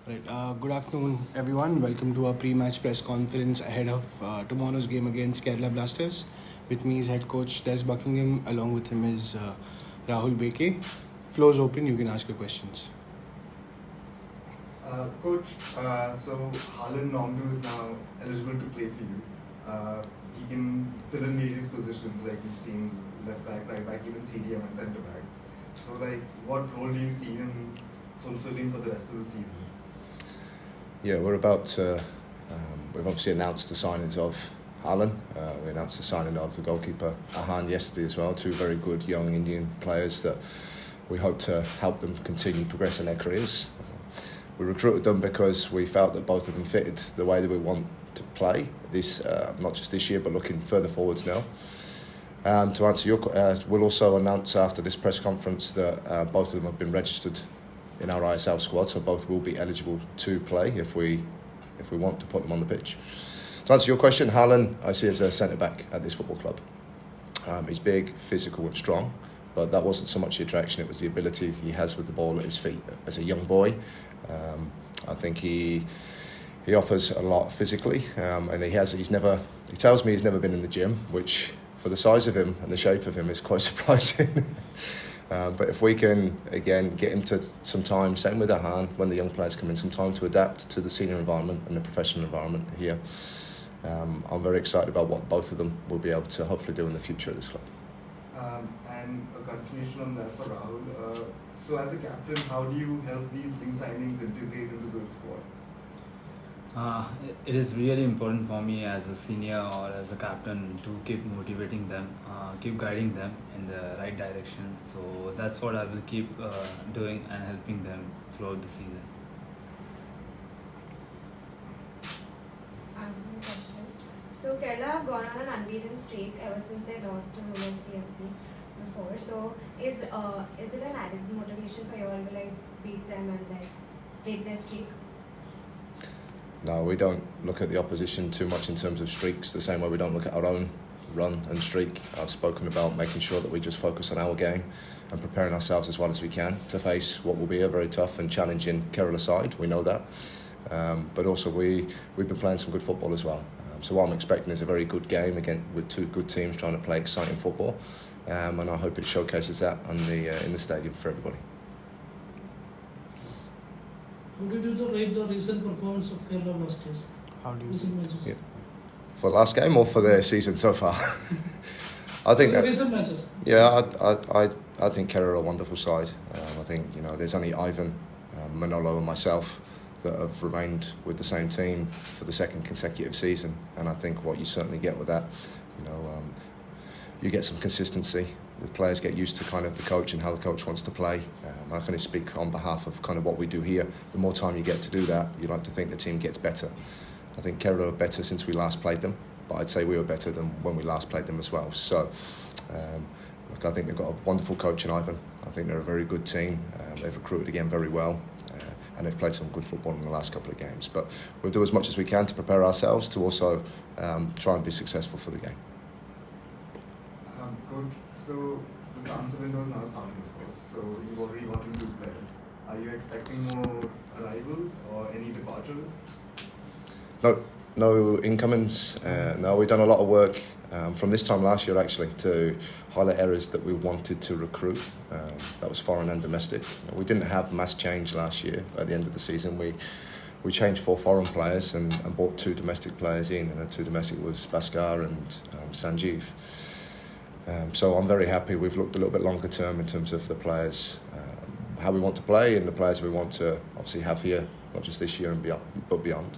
Right. Good afternoon, everyone. Welcome to our pre-match press conference ahead of tomorrow's game against Kerala Blasters. With me is head coach Des Buckingham. Along with him is Rahul Beke. Floor's open. You can ask your questions. Coach, so Haaland Nongdu is now eligible to play for you. He can fill in various positions like you've seen left back, right back, even CDM and centre back. So what role do you see him fulfilling for the rest of the season? Yeah, we've obviously announced the signings of Haaland. We announced the signing of the goalkeeper Ahan yesterday as well. Two very good young Indian players that we hope to help them continue progressing their careers. We recruited them because we felt that both of them fitted the way that we want to play this, not just this year, but looking further forwards now. To answer your question, we'll also announce after this press conference that both of them have been registered in our ISL squad, so both will be eligible to play if we want to put them on the pitch. To answer your question, Haaland I see as a centre-back at this football club. He's big, physical and strong, but that wasn't so much the attraction, it was the ability he has with the ball at his feet. As a young boy, I think he offers a lot physically, and he tells me he's never been in the gym, which for the size of him and the shape of him is quite surprising. But if we can, again, get him to some time, same with Ahan, when the young players come in, some time to adapt to the senior environment and the professional environment here. I'm very excited about what both of them will be able to hopefully do in the future at this club. And a continuation on that for Rahul. So as a captain, how do you help these new signings integrate into the squad? It is really important for me as a senior or as a captain to keep motivating them, keep guiding them in the right direction. So that's what I will keep doing and helping them throughout the season. I have one question. So Kerala have gone on an unbeaten streak ever since they lost to Mumbai FC before. So is it an added motivation for you all to beat them and take their streak? No, we don't look at the opposition too much in terms of streaks, the same way we don't look at our own run and streak. I've spoken about making sure that we just focus on our game and preparing ourselves as well as we can to face what will be a very tough and challenging Kerala side, we know that. But also we've been playing some good football as well. So what I'm expecting is a very good game, again, with two good teams trying to play exciting football. And I hope it showcases that in the stadium for everybody. How did you rate the recent performance of Kerala Blasters? How do you? Recent matches. Yeah. For the last game or for the season so far? I think that, recent matches. Yeah, I think Kerala are a wonderful side. I think there's only Ivan, Manolo, and myself that have remained with the same team for the second consecutive season, and I think what you certainly get with that, you get some consistency. The players get used to kind of the coach and how the coach wants to play. I can only speak on behalf of kind of what we do here. The more time you get to do that, you like to think the team gets better. I think Kerala are better since we last played them, but I'd say we were better than when we last played them as well. So, I think they've got a wonderful coach in Ivan. I think they're a very good team. They've recruited again very well, and they've played some good football in the last couple of games. But we'll do as much as we can to prepare ourselves to also try and be successful for the game. Coach, so the transfer window is now starting, of course. So you've already gotten 2 players. Are you expecting more arrivals or any departures? No incomings. No, we've done a lot of work from this time last year actually to highlight areas that we wanted to recruit. That was foreign and domestic. We didn't have mass change last year. At the end of the season, we changed 4 foreign players and brought 2 domestic players in, and the 2 domestic was Bhaskar and Sanjeev. So I'm very happy. We've looked a little bit longer term in terms of the players, how we want to play, and the players we want to obviously have here, not just this year and beyond, but beyond.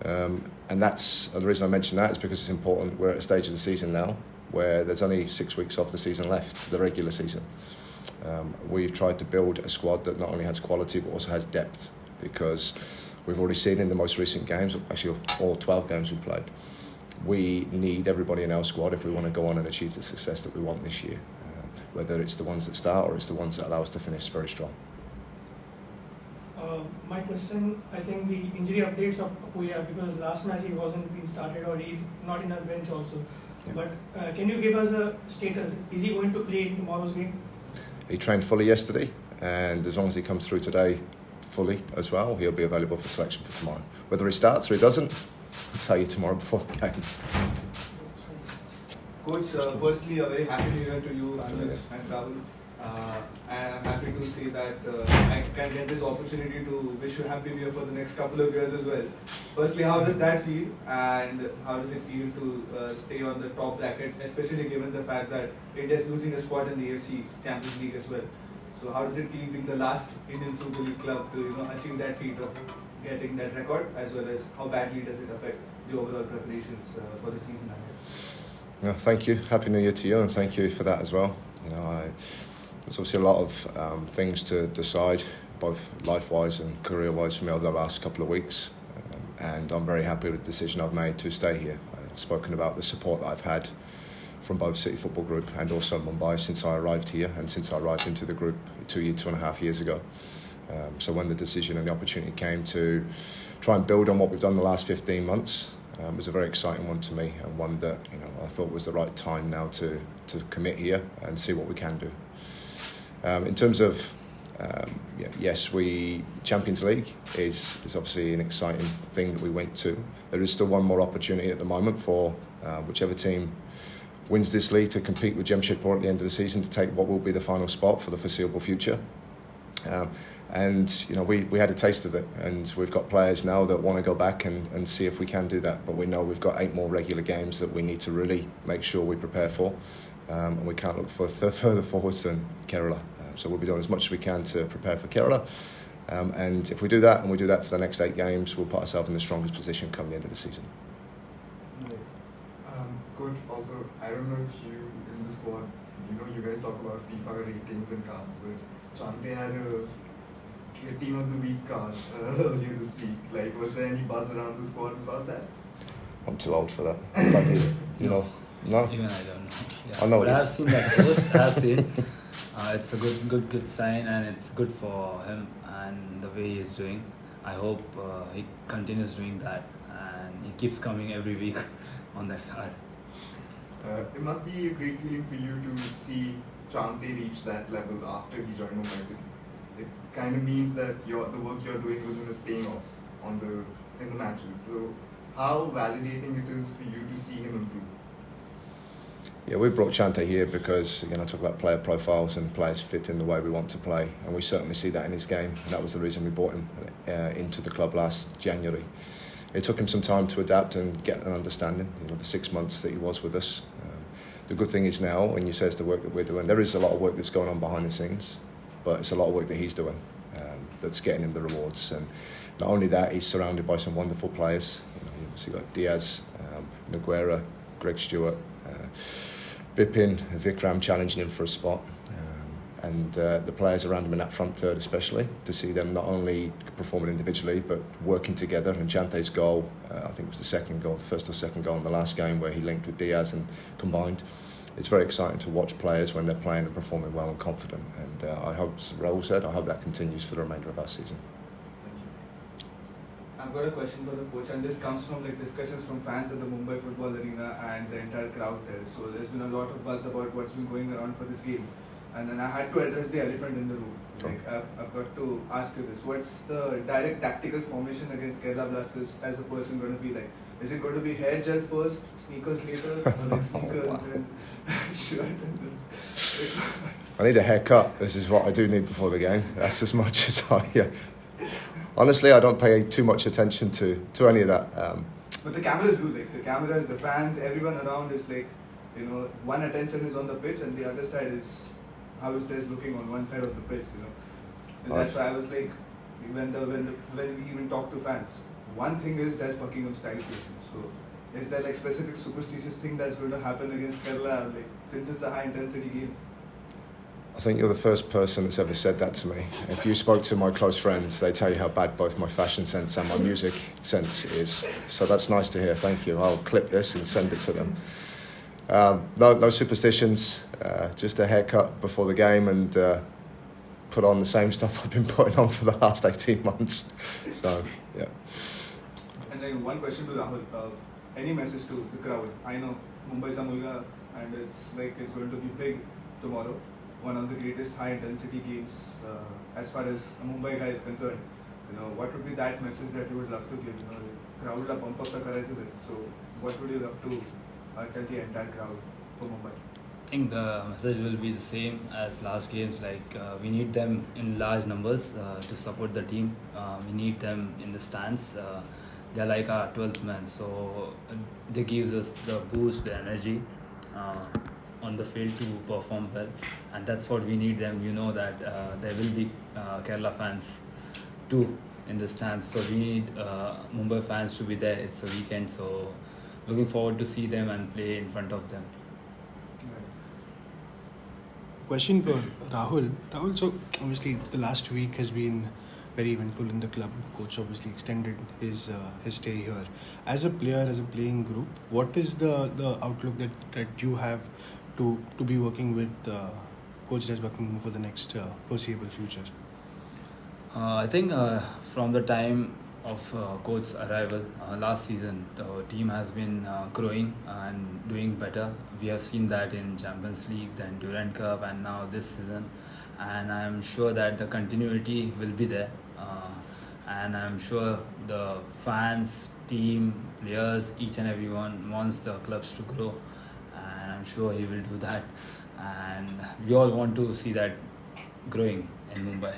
And the reason I mention that is because it's important. We're at a stage of the season now where there's only 6 weeks of the season left, the regular season. We've tried to build a squad that not only has quality but also has depth, because we've already seen in the most recent games, actually all 12 games we've played, we need everybody in our squad if we want to go on and achieve the success that we want this year, whether it's the ones that start or it's the ones that allow us to finish very strong. My question, I think the injury updates of Apuya, because last match he wasn't being started or he not in our bench also. Yeah. But can you give us a status? Is he going to play in tomorrow's game? He trained fully yesterday, and as long as he comes through today fully as well. He'll be available for selection for tomorrow. Whether he starts or he doesn't, I'll tell you tomorrow before the game. Coach, firstly, a very happy new year to you, Anuj and Rahul. And I'm happy to say that I can get this opportunity to wish you happy new year for the next couple of years as well. Firstly, how does that feel, and how does it feel to stay on the top bracket, especially given the fact that India is losing a spot in the AFC Champions League as well? So how does it feel being the last Indian Super League club to achieve that feat of getting that record, as well as how badly does it affect the overall preparations for the season ahead? Thank you. Happy New Year to you, and thank you for that as well. There's obviously a lot of things to decide, both life-wise and career-wise, for me over the last couple of weeks, and I'm very happy with the decision I've made to stay here. I've spoken about the support that I've had from both City Football Group and also Mumbai since I arrived here and since I arrived into the group 2.5 years ago. So when the decision and the opportunity came to try and build on what we've done the last 15 months, it was a very exciting one to me, and one that I thought was the right time now to commit here and see what we can do. In terms of yes, Champions League is obviously an exciting thing that we went to. There is still one more opportunity at the moment for whichever team wins this league to compete with Jamshedpur at the end of the season to take what will be the final spot for the foreseeable future. And we had a taste of it, and we've got players now that want to go back and see if we can do that. But we know we've got 8 more regular games that we need to really make sure we prepare for, and we can't look further forwards than Kerala. So we'll be doing as much as we can to prepare for Kerala. And if we do that, and we do that for the next 8 games, we'll put ourselves in the strongest position come the end of the season. Coach, also, I don't know if you in the squad, you guys talk about FIFA ratings and cards, but Chante had a Team of the Week card earlier this week. Like, was there any buzz around the squad about that? I'm too old for that. But, no. Even I don't know. Yeah. I know. But I've seen that post. I've seen. It's a good sign, and it's good for him and the way he's doing. I hope he continues doing that, and he keeps coming every week on that card. It must be a great feeling for you to see Chante reach that level after he joined Mumbai City. It kind of means that the work you're doing with him is paying off in the matches. So how validating it is for you to see him improve? Yeah, we brought Chante here because, again, I talk about player profiles and players fit in the way we want to play, and we certainly see that in his game, and that was the reason we brought him into the club last January. It took him some time to adapt and get an understanding, the 6 months that he was with us. The good thing is now, when you say it's the work that we're doing, there is a lot of work that's going on behind the scenes, but it's a lot of work that he's doing that's getting him the rewards. And not only that, he's surrounded by some wonderful players. You've obviously got Diaz, Noguera, Greg Stewart, Bipin, Vikram challenging him for a spot. And the players around him in that front third especially, to see them not only performing individually but working together. And Chante's goal, I think it was the first or second goal in the last game where he linked with Diaz and combined. It's very exciting to watch players when they're playing and performing well and confident. And I hope, as Rahul said, I hope that continues for the remainder of our season. Thank you. I've got a question for the coach, and this comes from discussions from fans at the Mumbai Football Arena and the entire crowd there. So there's been a lot of buzz about what's been going around for this game. And then I had to address the elephant in the room. I've got to ask you this. What's the direct tactical formation against Kerala Blasters as a person going to be like? Is it going to be hair gel first, sneakers later, or sneakers and shirt? I need a haircut. This is what I do need before the game. That's as much as honestly, I don't pay too much attention to any of that. But the cameras do. The cameras, the fans, everyone around is one attention is on the pitch and the other side is how is Des looking on one side of the pitch, And that's why I was like, when we even talk to fans, one thing is Des Buckingham style station. So is there specific superstitious thing that's going to happen against Kerala, since it's a high intensity game? I think you're the first person that's ever said that to me. If you spoke to my close friends, they tell you how bad both my fashion sense and my music sense is. So that's nice to hear. Thank you. I'll clip this and send it to them. No superstitions, just a haircut before the game and put on the same stuff I've been putting on for the last 18 months. So, yeah. And then one question to Rahul. Any message to the crowd? I know Mumbai's Amulga and it's going to be big tomorrow. One of the greatest high intensity games as far as a Mumbai guy is concerned. what would be that message that you would love to give? Crowd la pump up the करायचंच आहे. So what would you love to tell the entire crowd for Mumbai? I think the message will be the same as last games. Like we need them in large numbers to support the team. We need them in the stands. They're like our 12th man, so they gives us the boost, the energy on the field to perform well, and that's what we need them. That there will be Kerala fans too in the stands, so we need Mumbai fans to be there. It's a weekend, so looking forward to see them and play in front of them. Question for Rahul. Rahul, so obviously the last week has been very eventful in the club. Coach obviously extended his stay here. As a player, as a playing group, what is the outlook that you have to be working with Coach Des Buckingham for the next foreseeable future? I think from the time of coach's arrival last season, the team has been growing and doing better. We have seen that in Champions League, then Durand Cup, and now this season. And I'm sure that the continuity will be there. And I'm sure the fans, team, players, each and everyone wants the clubs to grow. And I'm sure he will do that. And we all want to see that growing in Mumbai.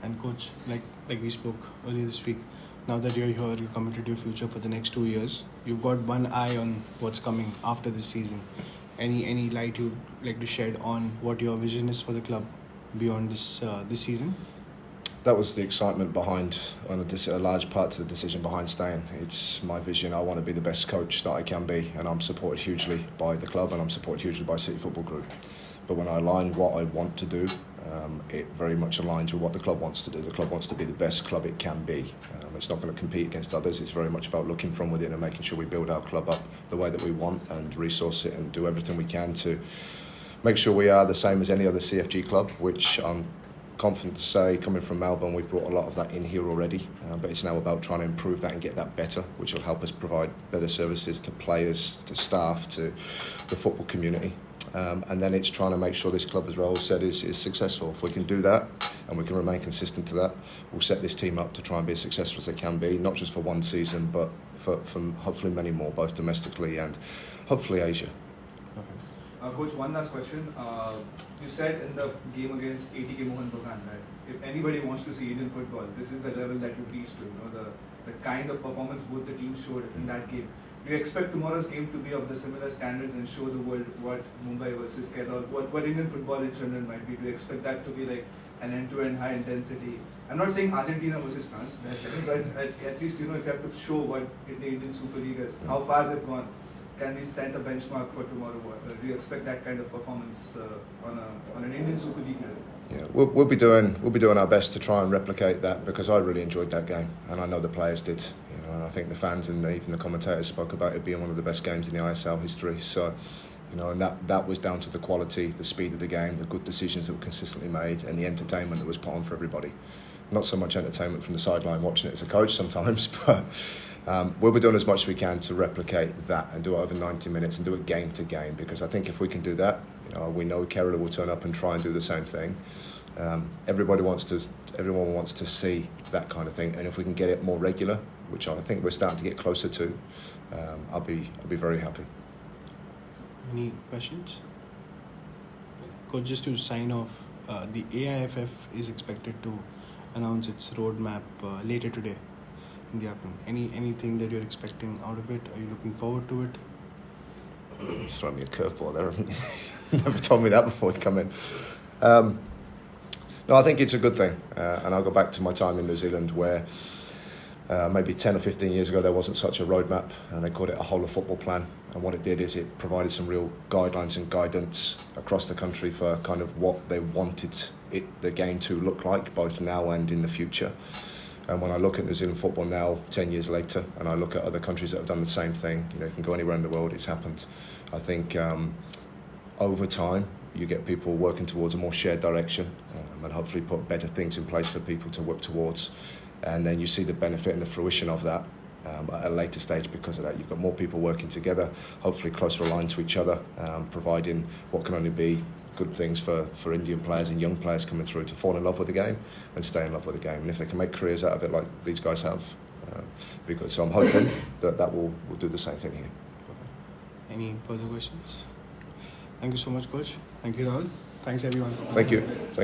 And coach, like we spoke earlier this week, now that you're here, you're committed to your future for the next 2 years. You've got one eye on what's coming after this season. Any light you'd like to shed on what your vision is for the club beyond this season? That was the excitement behind, a large part of the decision behind staying. It's my vision. I want to be the best coach that I can be, and I'm supported hugely by the club, and I'm supported hugely by City Football Group. But when I align what I want to do, it very much aligns with what the club wants to do. The club wants to be the best club it can be. It's not going to compete against others. It's very much about looking from within and making sure we build our club up the way that we want and resource it and do everything we can to make sure we are the same as any other CFG club, which I'm confident to say, coming from Melbourne, we've brought a lot of that in here already, but it's now about trying to improve that and get that better, which will help us provide better services to players, to staff, to the football community. And then it's trying to make sure this club, as Rahul said, is successful. If we can do that and we can remain consistent to that, we'll set this team up to try and be as successful as they can be, not just for one season, but for hopefully many more, both domestically and hopefully Asia. Coach, one last question. You said in the game against ATK Mohan Bagan that if anybody wants to see Indian football, this is the level that you reach to. The kind of performance both the teams showed in that game. Do you expect tomorrow's game to be of the similar standards and show the world what Mumbai versus Kerala, what Indian football in general might be? Do you expect that to be like an end-to-end high intensity? I'm not saying Argentina versus France, but at least if you have to show what the Indian Super League is, how far they've gone, can we set a benchmark for tomorrow? Do you expect that kind of performance on an Indian Super League level? Yeah, we'll be doing our best to try and replicate that, because I really enjoyed that game, and I know the players did. And I think the fans and even the commentators spoke about it being one of the best games in the ISL history. So, and that was down to the quality, the speed of the game, the good decisions that were consistently made, and the entertainment that was put on for everybody. Not so much entertainment from the sideline watching it as a coach sometimes, but we'll be doing as much as we can to replicate that and do it over 90 minutes and do it game to game, because I think if we can do that, we know Kerala will turn up and try and do the same thing. Everyone wants to see that kind of thing, and if we can get it more regular, which I think we're starting to get closer to, I'll be very happy. Any questions? Coach, just to sign off, the AIFF is expected to announce its roadmap later today in the afternoon. Anything that you're expecting out of it? Are you looking forward to it? You just throw me a curveball there, haven't you? Never told me that before you come in. No, I think it's a good thing, and I'll go back to my time in New Zealand where maybe 10 or 15 years ago there wasn't such a roadmap, and they called it a whole of football plan, and what it did is it provided some real guidelines and guidance across the country for kind of what they wanted the game to look like, both now and in the future. And when I look at New Zealand football now, 10 years later, and I look at other countries that have done the same thing, you can go anywhere in the world, it's happened. I think over time, you get people working towards a more shared direction, and hopefully put better things in place for people to work towards. And then you see the benefit and the fruition of that at a later stage because of that. You've got more people working together, hopefully closer aligned to each other, providing what can only be good things for Indian players and young players coming through to fall in love with the game and stay in love with the game. And if they can make careers out of it like these guys have, be good. So I'm hoping that will do the same thing here. Any further questions? Thank you so much, Coach. Thank you, Rahul. Thanks everyone for coming. Thank you. Thank you.